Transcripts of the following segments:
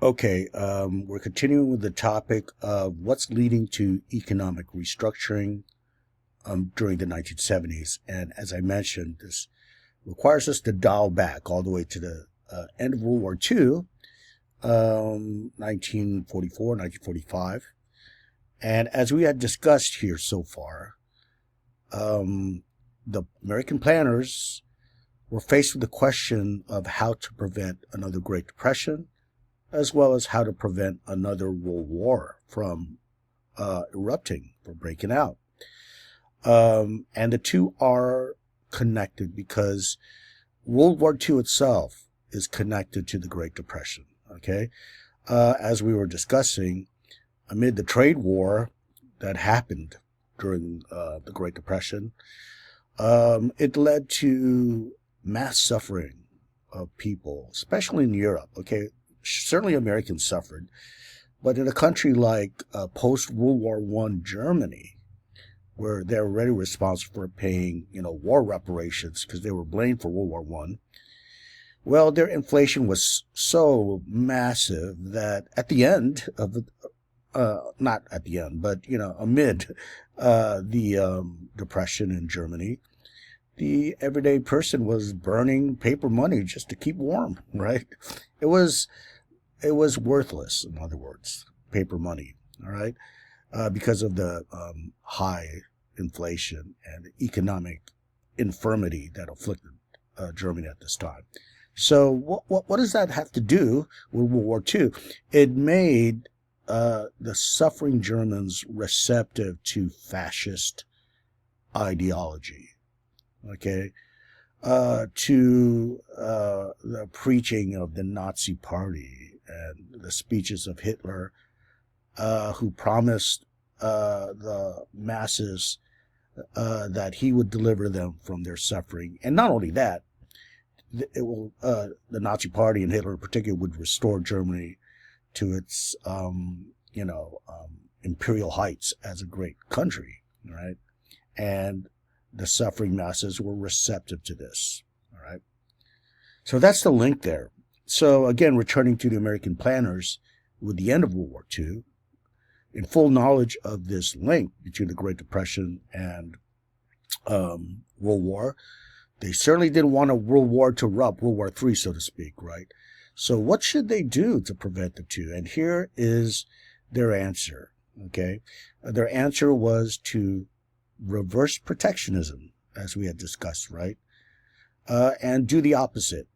Okay, we're continuing with the topic of what's leading to economic restructuring during the 1970s. And as I mentioned, this requires us to dial back all the way to the end of World War II, 1944, 1945. And as we had discussed here so far, um, the American planners were faced with the question of how to prevent another Great Depression, as well as how to prevent another world war from erupting, from breaking out. And the two are connected because World War II itself is connected to the Great Depression. Okay. As we were discussing, amid the trade war that happened during the Great Depression, it led to mass suffering of people, especially in Europe. Okay. Certainly Americans suffered, but in a country like post World War One Germany, where they're already responsible for paying, war reparations because they were blamed for World War One. Well, their inflation was so massive that at the end of the, not at the end, but amid the depression in Germany, the everyday person was burning paper money just to keep warm. Right? It was it was worthless. In other words, paper money. All right, because of the high inflation and economic infirmity that afflicted Germany at this time. So what does that have to do with World War II? It made the suffering Germans receptive to fascist ideology. Okay, to the preaching of the Nazi Party and the speeches of Hitler, who promised the masses that he would deliver them from their suffering. And not only that, the Nazi Party and Hitler in particular would restore Germany to its, imperial heights as a great country, right? And the suffering masses were receptive to this, all right? So that's the link there. So again, returning to the American planners with the end of World War II, in full knowledge of this link between the Great Depression and World War, they certainly didn't want a world war to erupt, World War III, so to speak, right? So what should they do to prevent the two? And here is their answer, okay? Their answer was to reverse protectionism, as we had discussed, right? And do the opposite.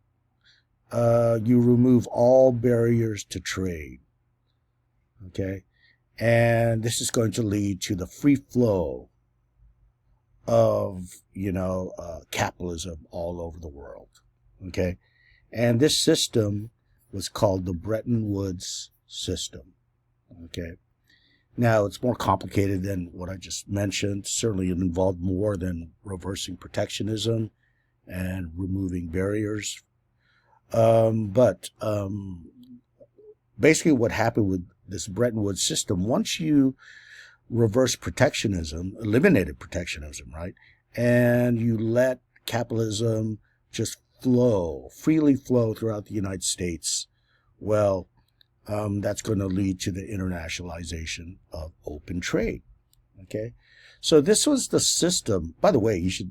You remove all barriers to trade, okay? And this is going to lead to the free flow of, capitalism all over the world, okay? And this system was called the Bretton Woods system, okay? Now, it's more complicated than what I just mentioned. Certainly, it involved more than reversing protectionism and removing barriers. But basically, what happened with this Bretton Woods system, once you reverse protectionism, eliminated protectionism, right? And you let capitalism just freely flow throughout the United States, well, that's going to lead to the internationalization of open trade. Okay. So this was the system. By the way, you should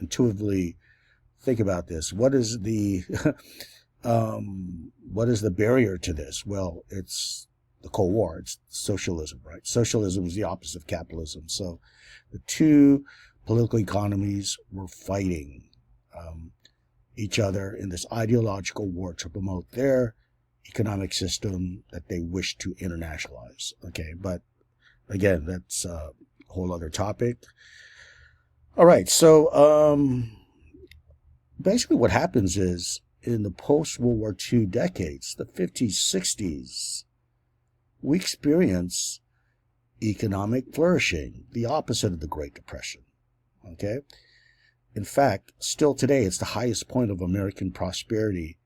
intuitively think about this. What is the what is the barrier to this? Well, it's the Cold War. It's socialism, right? Socialism is the opposite of capitalism. So the two political economies were fighting each other in this ideological war to promote their economic system that they wish to internationalize. Okay, but again, that's a whole other topic. All right, so basically what happens is in the post-World War II decades, the 50s, 60s, we experience economic flourishing, the opposite of the Great Depression. Okay? In fact, still today, it's the highest point of American prosperity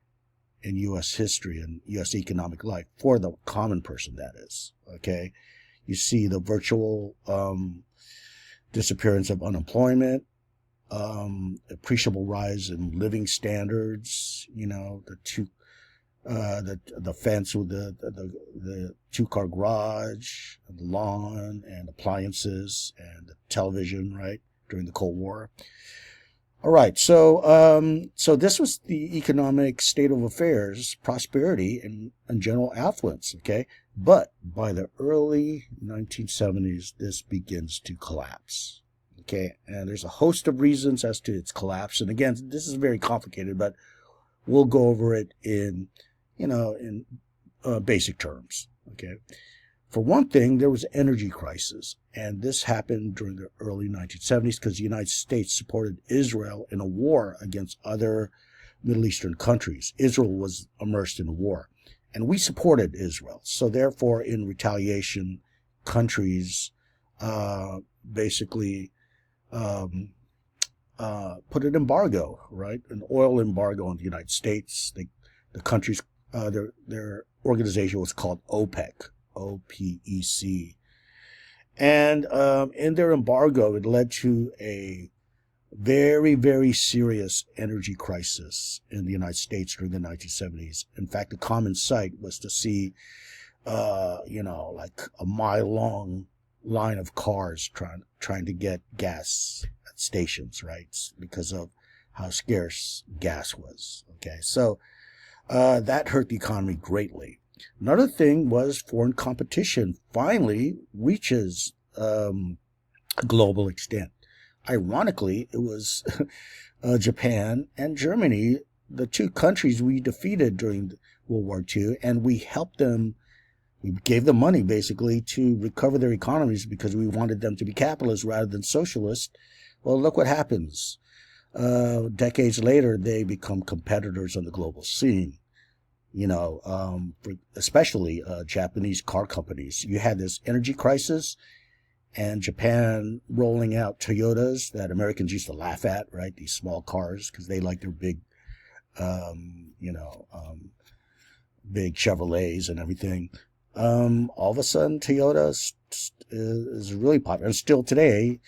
in U.S. history and U.S. economic life for the common person, that is. Okay? You see the virtual disappearance of unemployment, appreciable rise in living standards, the two the fence with the two-car garage, the lawn, and appliances, and the television, right, during the Cold War. All right, so this was the economic state of affairs, prosperity, and general affluence, okay? But by the early 1970s, this begins to collapse, okay? And there's a host of reasons as to its collapse. And again, this is very complicated, but we'll go over it in basic terms, okay? For one thing, there was an energy crisis, and this happened during the early 1970s because the United States supported Israel in a war against other Middle Eastern countries. Israel was immersed in a war, and we supported Israel. So therefore, in retaliation, countries basically put an embargo, right? An oil embargo on the United States. The countries, their organization was called OPEC. OPEC. And in their embargo, it led to a very, very serious energy crisis in the United States during the 1970s. In fact, a common sight was to see, like a mile-long line of cars trying to get gas at stations, right? Because of how scarce gas was. Okay, so that hurt the economy greatly. Another thing was foreign competition finally reaches a global extent. Ironically, it was Japan and Germany, the two countries we defeated during World War II, and we helped them. We gave them money, basically, to recover their economies because we wanted them to be capitalists rather than socialists. Well, look what happens. Decades later, they become competitors on the global scene. Especially Japanese car companies. You had this energy crisis and Japan rolling out Toyotas that Americans used to laugh at, right? These small cars because they like their big, big Chevrolets and everything. All of a sudden, Toyota is really popular. And still today,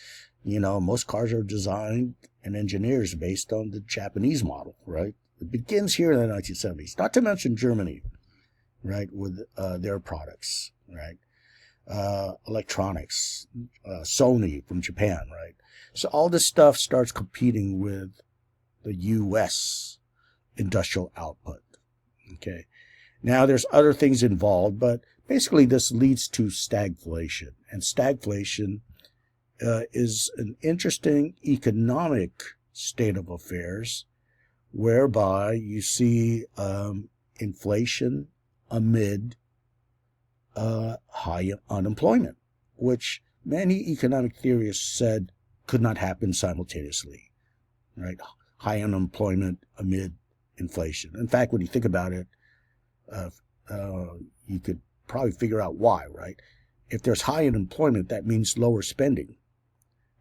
most cars are designed and engineered based on the Japanese model, right? It begins here in the 1970s, not to mention Germany, right, with their products, right? Electronics, Sony from Japan, right? So all this stuff starts competing with the U.S. industrial output, okay? Now, there's other things involved, but basically this leads to stagflation. And stagflation is an interesting economic state of affairs whereby you see inflation amid high unemployment, which many economic theorists said could not happen simultaneously, right? High unemployment amid inflation. In fact, when you think about it, you could probably figure out why, right? If there's high unemployment, that means lower spending.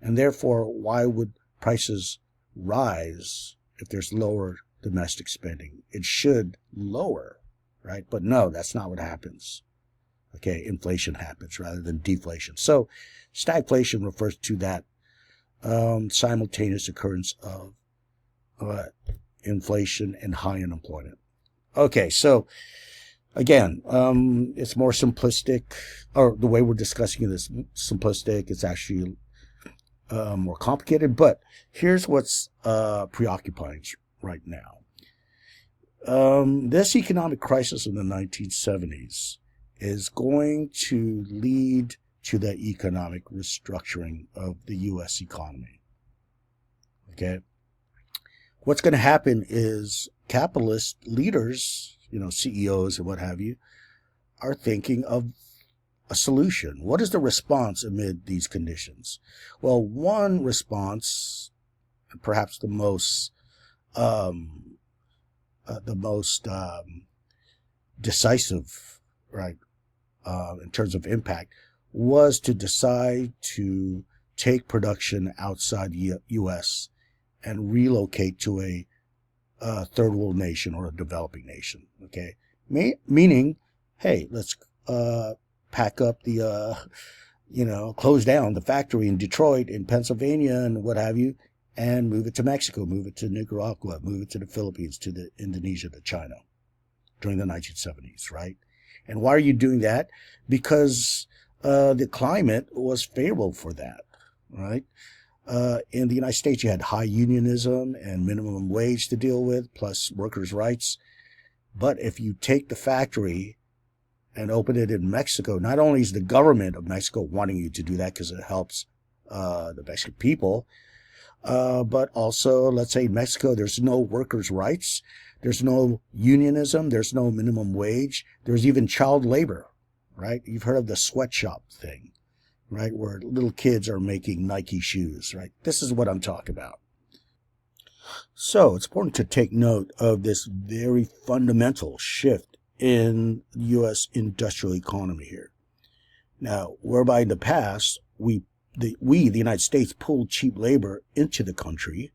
And therefore, why would prices rise if there's lower domestic spending? It should lower, right? But no, that's not what happens. Okay, inflation happens rather than deflation. So stagflation refers to that simultaneous occurrence of inflation and high unemployment. Okay, so again, it's more simplistic, or the way we're discussing it is simplistic. It's actually more complicated, but here's what's preoccupying right now. This economic crisis in the 1970s is going to lead to the economic restructuring of the U.S. economy. Okay? What's going to happen is capitalist leaders, CEOs and what have you, are thinking of a solution. What is the response amid these conditions? Well, one response, perhaps the most decisive, right, in terms of impact, was to decide to take production outside the U.S. and relocate to a third world nation or a developing nation. Okay, meaning, hey, let's pack up the, close down the factory in Detroit, in Pennsylvania, and what have you, and move it to Mexico, move it to Nicaragua, move it to the Philippines, to the Indonesia, to China. during the 1970s, right? And why are you doing that? Because the climate was favorable for that, right? In the United States, you had high unionism and minimum wage to deal with, plus workers' rights. But if you take the factory and open it in Mexico, not only is the government of Mexico wanting you to do that because it helps the Mexican people, but also, let's say in Mexico, there's no workers' rights, there's no unionism, there's no minimum wage, there's even child labor, right? You've heard of the sweatshop thing, right? Where little kids are making Nike shoes, right? This is what I'm talking about. So it's important to take note of this very fundamental shift in the U.S. industrial economy here. Now, whereby in the past, the United States, pulled cheap labor into the country,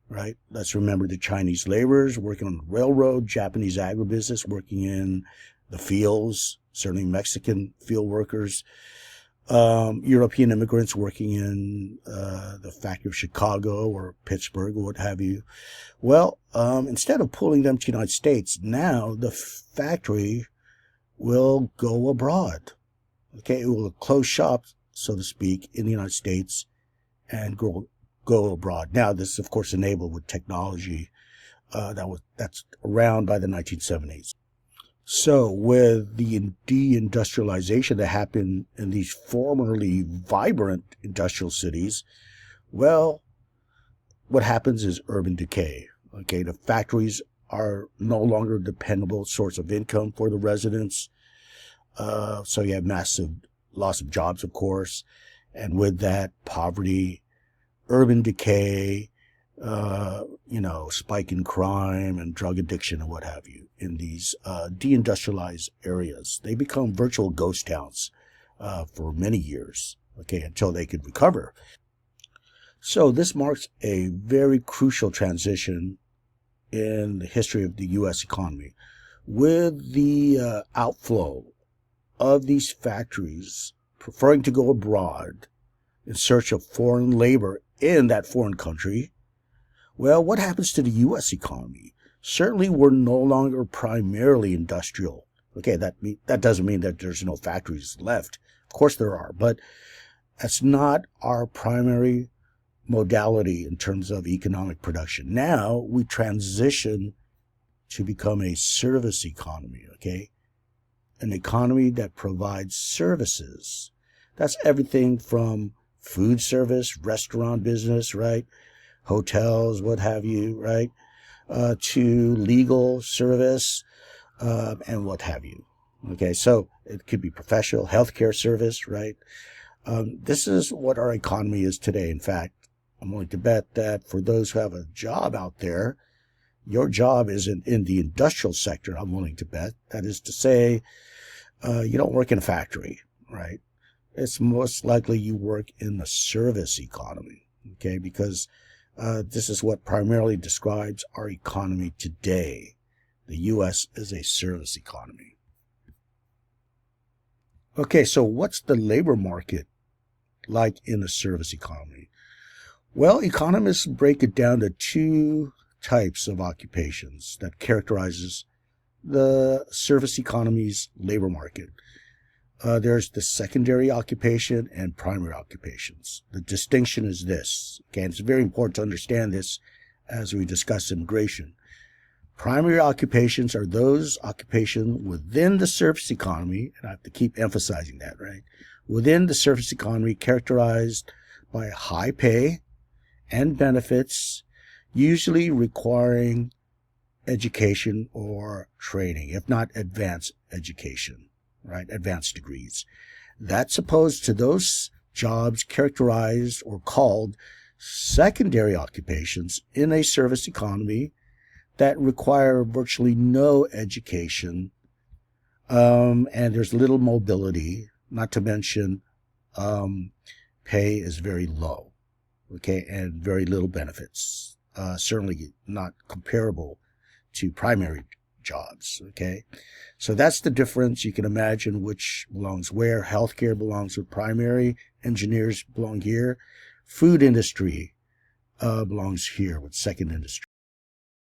right? Let's remember the Chinese laborers working on the railroad, Japanese agribusiness working in the fields, certainly Mexican field workers, European immigrants working in the factory of Chicago or Pittsburgh or what have you. Well, instead of pulling them to the United States, now the factory will go abroad. Okay, it will close shop, so to speak, in the United States and go abroad. Now, this is, of course, enabled with technology that's around by the 1970s. So with the deindustrialization that happened in these formerly vibrant industrial cities, well, what happens is urban decay. Okay, the factories are no longer a dependable source of income for the residents. So you have massive loss of jobs, of course, and with that, poverty, urban decay, spike in crime and drug addiction and what have you in these deindustrialized areas. They become virtual ghost towns for many years, okay, until they could recover. So this marks a very crucial transition in the history of the U.S. economy. With the outflow of these factories preferring to go abroad in search of foreign labor in that foreign country, well, what happens to the U.S. economy? Certainly, we're no longer primarily industrial. Okay, that doesn't mean that there's no factories left. Of course there are, but that's not our primary modality in terms of economic production. Now we transition to become a service economy, okay? An economy that provides services. That's everything from food service, restaurant business, right? Hotels, what have you, right? To legal service, and what have you. Okay, so it could be professional, healthcare service, right? This is what our economy is today. In fact, I'm willing to bet that for those who have a job out there, your job isn't in the industrial sector, I'm willing to bet. That is to say, you don't work in a factory, right? It's most likely you work in the service economy, okay? Because this is what primarily describes our economy today. The U.S. is a service economy. Okay, so what's the labor market like in a service economy? Well, economists break it down to two types of occupations that characterizes the service economy's labor market. There's the secondary occupation and primary occupations. The distinction is this, okay, and it's very important to understand this as we discuss immigration. Primary occupations are those occupations within the service economy, and I have to keep emphasizing that, right? Within the service economy characterized by high pay and benefits, usually requiring education or training, if not advanced education, right? Advanced degrees. That's opposed to those jobs characterized or called secondary occupations in a service economy that require virtually no education, and there's little mobility, not to mention pay is very low, okay, and very little benefits, certainly not comparable to primary jobs, okay? So that's the difference. You can imagine which belongs where. Healthcare belongs with primary, engineers belong here, food industry belongs here with second industry.